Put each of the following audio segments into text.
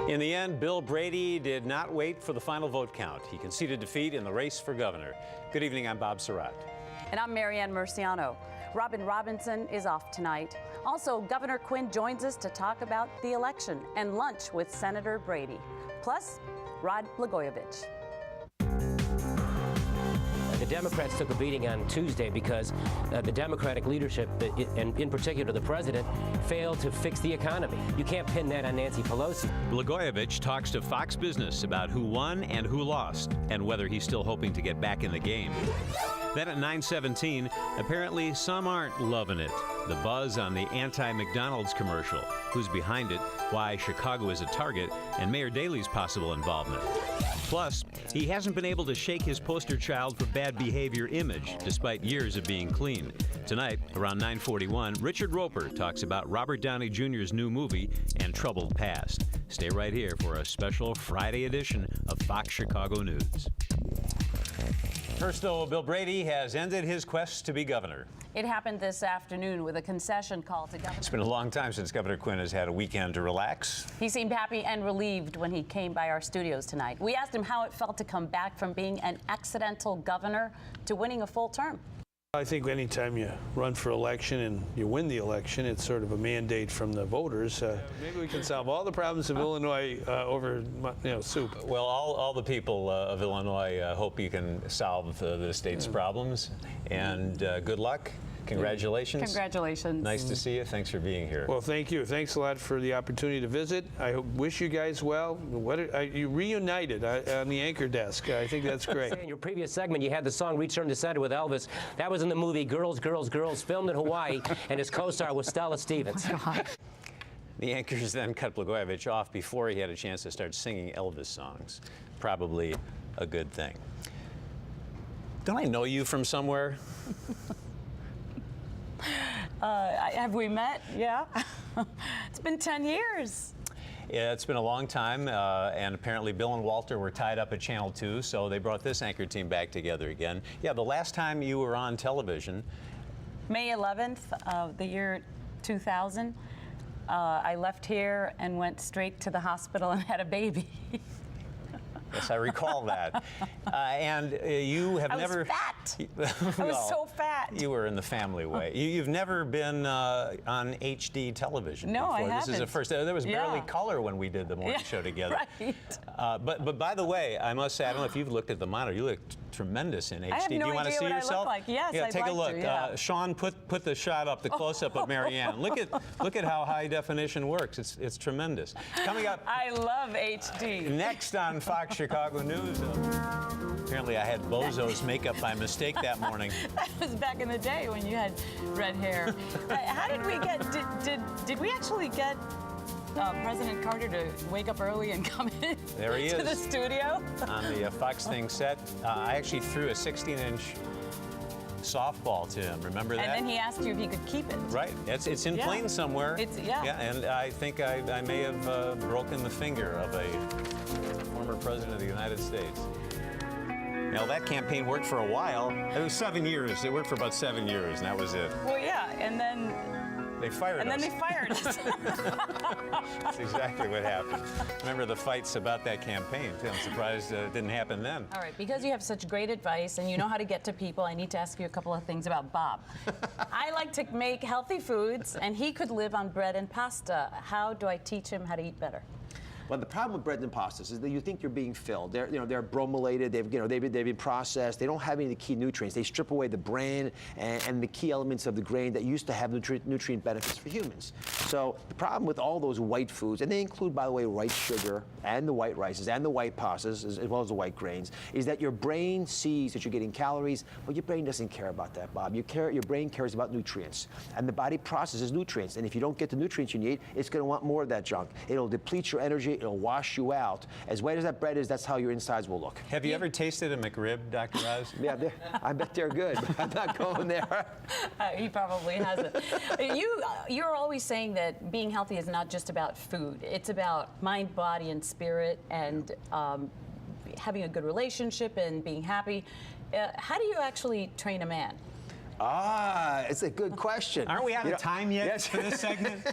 In the end, Bill Brady did not wait for the final vote count. He conceded defeat in the race for governor. Good evening, I'm Bob Surratt. And I'm Marianne Murciano. Robin Robinson is off tonight. Also, Governor Quinn joins us to talk about the election and lunch with Senator Brady. Plus, Rod Blagojevich. The Democrats took a beating on Tuesday because the Democratic leadership, and in particular the president, failed to fix the economy. You can't pin that on Nancy Pelosi. Blagojevich talks to Fox Business about who won and who lost, and whether he's still hoping to get back in the game. Then at 9:17, apparently some aren't loving it. The buzz on the anti-McDonald's commercial, who's behind it, why Chicago is a target, and Mayor Daley's possible involvement. Plus, he hasn't been able to shake his poster child for bad behavior image, despite years of being clean. Tonight, around 9:41, Richard Roper talks about Robert Downey Jr.'s new movie and troubled past. Stay right here for a special Friday edition of Fox Chicago News. First, though, Bill Brady has ended his quest to be governor. It happened this afternoon with a concession call to Governor. It's been a long time since Governor Quinn has had a weekend to relax. He seemed happy and relieved when he came by our studios tonight. We asked him how it felt to come back from being an accidental governor to winning a full term. I think anytime you run for election and you win the election, it's sort of a mandate from the voters. Maybe we can solve all the problems of Illinois over soup. Well, all the people of Illinois hope you can solve the state's problems. And good luck. Congratulations. Congratulations. Nice to see you. Thanks for being here. Well, thank you. Thanks a lot for the opportunity to visit. I wish you guys well. You reunited on the anchor desk. I think that's great. In your previous segment, you had the song Return to Sender with Elvis. That was in the movie Girls, Girls, Girls, filmed in Hawaii, and his co-star was Stella Stevens. The anchors then cut Blagojevich off before he had a chance to start singing Elvis songs. Probably a good thing. Don't I know you from somewhere? Have we met? Yeah. It's been 10 years. Yeah, it's been a long time, and apparently Bill and Walter were tied up at Channel 2, so they brought this anchor team back together again. Yeah, the last time you were on television. May 11th of the year 2000, I left here and went straight to the hospital and had a baby. Yes, I recall that. And you have never... fat. I was so fat. You were in the family way. You've never been on HD television before. I haven't. This is the first. There was barely color when we did the morning show together. Right. But by the way, I must say, I don't know if you've looked at the monitor. You look tremendous in HD. I have no Do you want to idea see what yourself? I look like. Yes, yeah, I'd take like a look. to, yeah. Sean, put the shot up, the close-up of Marianne. Look at how high definition works. It's tremendous. Coming up. I love HD. Next on Fox Chicago News. Apparently I had Bozo's makeup by mistake that morning. That was back in the day when you had red hair. How did we get? Did we actually get President Carter to wake up early and come in there he to is, the studio? On the Fox Thing set. I actually threw a 16-inch softball to him. Remember that? And then he asked you if he could keep it. Right. It's in plain somewhere. Yeah, and I think I may have broken the finger of a former president of the United States. Now, that campaign worked for a while. It was 7 years. It worked for about 7 years, and that was it. Well, yeah, and then... They fired us. And then they fired us. That's exactly what happened. Remember the fights about that campaign. I'm surprised it didn't happen then. All right, because you have such great advice and you know how to get to people, I need to ask you a couple of things about Bob. I like to make healthy foods, and he could live on bread and pasta. How do I teach him how to eat better? Well, the problem with bread and pastas is that you think you're being filled. They're bromelated. They've been processed. They don't have any of the key nutrients. They strip away the bran and the key elements of the grain that used to have nutrient benefits for humans. So the problem with all those white foods, and they include, by the way, white sugar and the white rices and the white pastas as well as the white grains, is that your brain sees that you're getting calories, but your brain doesn't care about that, Bob. Your brain cares about nutrients, and the body processes nutrients. And if you don't get the nutrients you need, it's going to want more of that junk. It'll deplete your energy. It'll wash you out. As white as that bread is, that's how your insides will look. Have you ever tasted a McRib, Dr. Oz? Yeah, I bet they're good, but I'm not going there. He probably hasn't. You're always saying that being healthy is not just about food. It's about mind, body, and spirit, and having a good relationship and being happy. How do you actually train a man? It's a good question. Aren't we out of time yet yes. for this segment?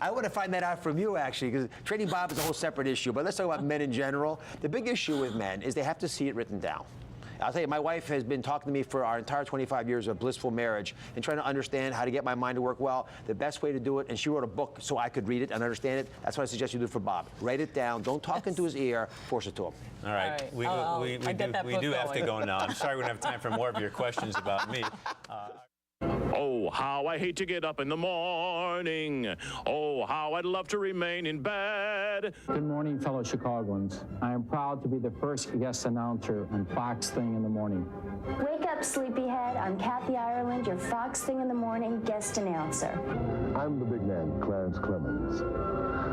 I want to find that out from you, actually, because Trading Bob is a whole separate issue. But let's talk about men in general. The big issue with men is they have to see it written down. I'll tell you, my wife has been talking to me for our entire 25 years of blissful marriage and trying to understand how to get my mind to work well, the best way to do it, and she wrote a book so I could read it and understand it. That's what I suggest you do for Bob. Write it down. Don't talk into his ear. Force it to him. All right. We do have to go now. I'm sorry we don't have time for more of your questions about me. Oh, how I hate to get up in the morning. Oh, how I'd love to remain in bed. Good morning, fellow Chicagoans. I am proud to be the first guest announcer on Fox Thing in the Morning. Wake up, sleepyhead. I'm Kathy Ireland, your Fox Thing in the Morning guest announcer. I'm the big man, Clarence Clemens.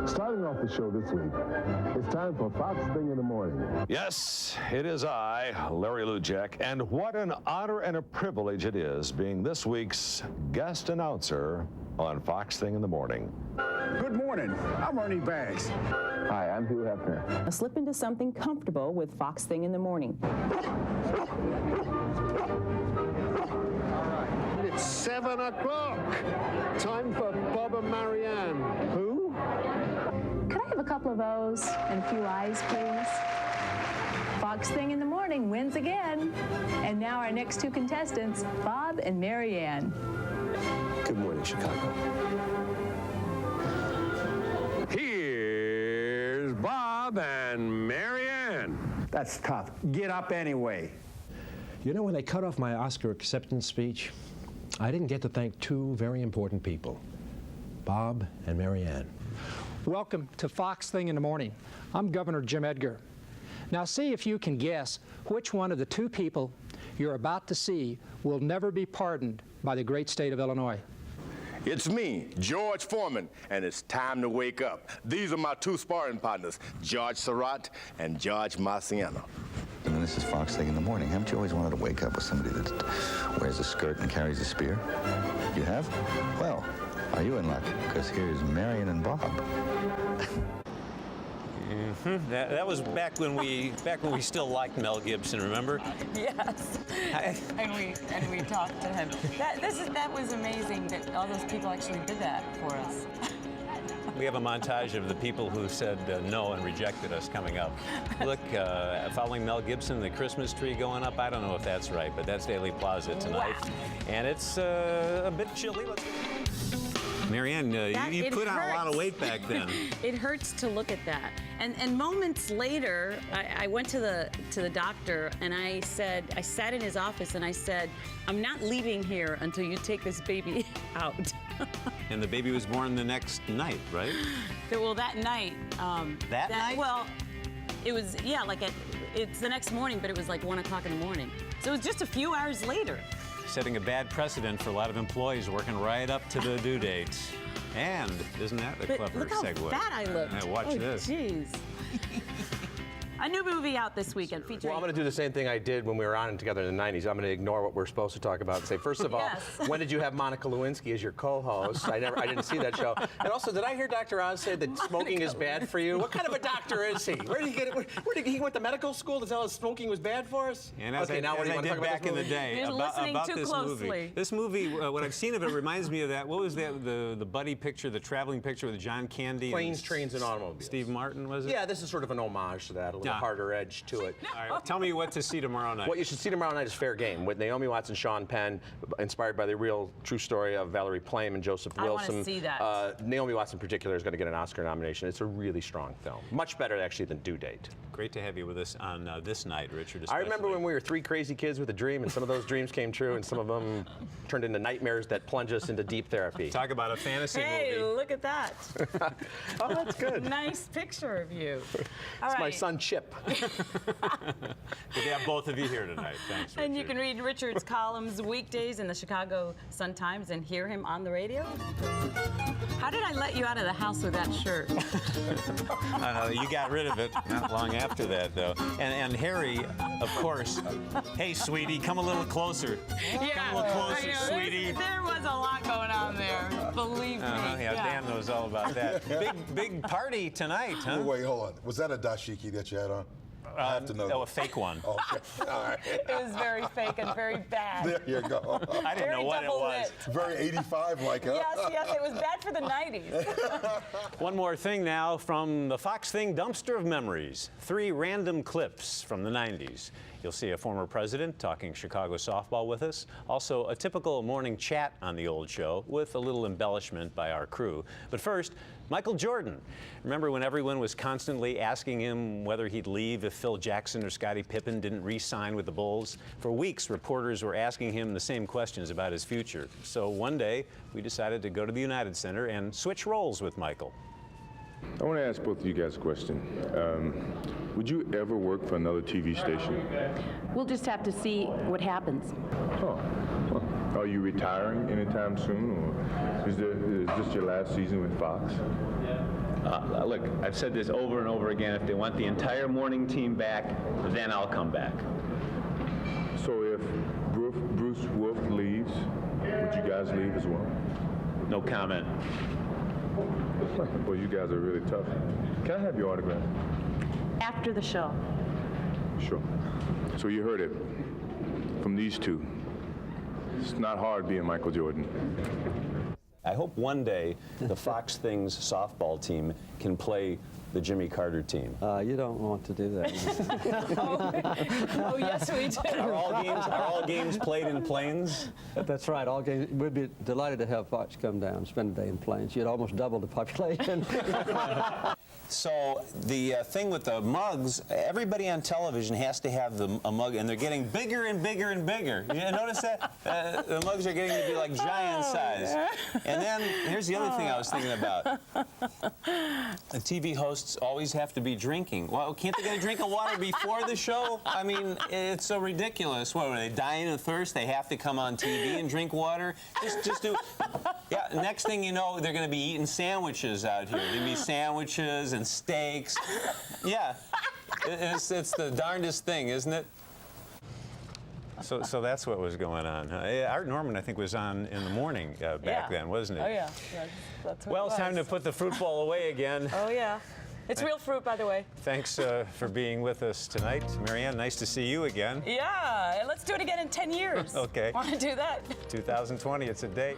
Starting off the show this week, it's time for Fox Thing in the Morning. Yes, it is I, Larry Lujek, and what an honor and a privilege it is being this week's guest announcer on Fox Thing in the Morning. Good morning. I'm Ernie Banks. Hi, I'm Hugh Hefner. Slip into something comfortable with Fox Thing in the Morning. It's 7 o'clock. Time for Bob and Marianne. Who? Could I have a couple of O's and a few I's, please? Fox Thing in the Morning wins again. And now our next two contestants, Bob and Marianne. Good morning, Chicago. Here's Bob and Marianne. That's tough. Get up anyway. You know, when they cut off my Oscar acceptance speech, I didn't get to thank two very important people, Bob and Marianne. Welcome to Fox Thing in the Morning. I'm Governor Jim Edgar. Now see if you can guess which one of the two people you're about to see will never be pardoned by the great state of Illinois. It's me, George Foreman, and it's time to wake up. These are my two sparring partners, George Surratt and George Marciano. And this is Fox Thing in the Morning. Haven't you always wanted to wake up with somebody that wears a skirt and carries a spear? You have? Well, are you in luck? Because here's Marion and Bob. That was back when we still liked Mel Gibson. Remember? Yes. And we talked to him. That was amazing that all those people actually did that for us. We have a montage of the people who said no and rejected us coming up. Look, following Mel Gibson, the Christmas tree going up. I don't know if that's right, but that's Daily Plaza tonight. Wow. And it's a bit chilly. Marianne, you put on a lot of weight back then. It hurts to look at that. And moments later, I went to the doctor and I sat in his office and I said, I'm not leaving here until you take this baby out. And the baby was born the next night, right? Well, that night. That night? Well, it was, yeah, it's the next morning, but it was like 1 o'clock in the morning. So it was just a few hours later. Setting a bad precedent for a lot of employees working right up to the due date. And isn't that a clever look how segue? Fat I looked. Yeah, watch this. Jeez. A new movie out this weekend featuring... Well, I'm going to do the same thing I did when we were on together in the 90s. I'm going to ignore what we're supposed to talk about and say, first of all, Yes. when did you have Monica Lewinsky as your co-host? I didn't see that show. And also, did I hear Dr. Oz say that smoking is bad for you? What kind of a doctor is he? Where did he get it? Where did he went to medical school to tell us smoking was bad for us? And as okay, now what do you want to talk about back in the day You're listening about too this closely. movie. This movie, what I've seen of it reminds me of that. What was that? The buddy picture, the traveling picture with John Candy. Planes, Trains, and Automobiles. Steve Martin, was it? Yeah, this is sort of an homage to that, a little harder edge to it. All right, tell me what to see tomorrow night. What you should see tomorrow night is Fair Game with Naomi Watts and Sean Penn, inspired by the real true story of Valerie Plame and Joseph Wilson. I want to see that. Naomi Watts in particular is going to get an Oscar nomination. It's a really strong film. Much better actually than Due Date. Great to have you with us on this night, Richard. I remember when we were three crazy kids with a dream, and some of those dreams came true, and some of them turned into nightmares that plunge us into deep therapy. Talk about a fantasy movie. Hey, look at that. Oh, that's good. Nice picture of you. All it's right. my son, Chip. Good to have both of you here tonight. Thanks, Richard. And you can read Richard's columns weekdays in the Chicago Sun-Times and hear him on the radio. How did I let you out of the house with that shirt? I know, you got rid of it not long after that, though. And Harry, of course, hey, sweetie, come a little closer. Yeah, come a little closer, sweetie. There was a lot going on there, believe me. Yeah, Dan knows all about that. Big party tonight, huh? Wait, hold on. Was that a dashiki that you had on? I have to know. Oh, a fake one. Okay. All right. It was very fake and very bad. There you go. I didn't know what it was. Very 85-like, huh? Yes, it was bad for the 90s. One more thing now from the Fox Thing dumpster of memories. 3 random clips from the 90s. You'll see a former president talking Chicago softball with us. Also, a typical morning chat on the old show with a little embellishment by our crew. But first, Michael Jordan. Remember when everyone was constantly asking him whether he'd leave if Phil Jackson or Scottie Pippen didn't re-sign with the Bulls? For weeks, reporters were asking him the same questions about his future. So one day, we decided to go to the United Center and switch roles with Michael. I want to ask both of you guys a question. Would you ever work for another TV station? We'll just have to see what happens. Oh. Well, are you retiring anytime soon, or is this your last season with Fox? Look, I've said this over and over again. If they want the entire morning team back, then I'll come back. So if Bruce Wolf leaves, would you guys leave as well? No comment. Well, you guys are really tough. Can I have your autograph? After the show. Sure. So you heard it from these two. It's not hard being Michael Jordan. I hope one day the Fox Things softball team can play the Jimmy Carter team. You don't want to do that. Oh, yes, we do. Are all games played in planes? That's right. All games. We'd be delighted to have Fox come down and spend a day in planes. You'd almost double the population. So the thing with the mugs, everybody on television has to have a mug, and they're getting bigger and bigger and bigger. You notice that? The mugs are getting to be like giant size. Yeah. And then here's the other thing I was thinking about. The TV hosts always have to be drinking. Well, can't they get a drink of water before the show? I mean, it's so ridiculous. What, are they dying of thirst? They have to come on TV and drink water? Just do. Yeah, next thing you know, they're going to be eating sandwiches out here. There'll be sandwiches and steaks. Yeah, it's the darndest thing, isn't it? So that's what was going on. Art Norman, I think, was on in the morning back then, wasn't it? Oh, yeah. That's what Well, it it's time to put the fruit bowl away again. Oh, yeah. It's real fruit, by the way. Thanks for being with us tonight. Marianne, nice to see you again. Yeah, and let's do it again in 10 years. Okay. Want to do that? 2020, it's a date.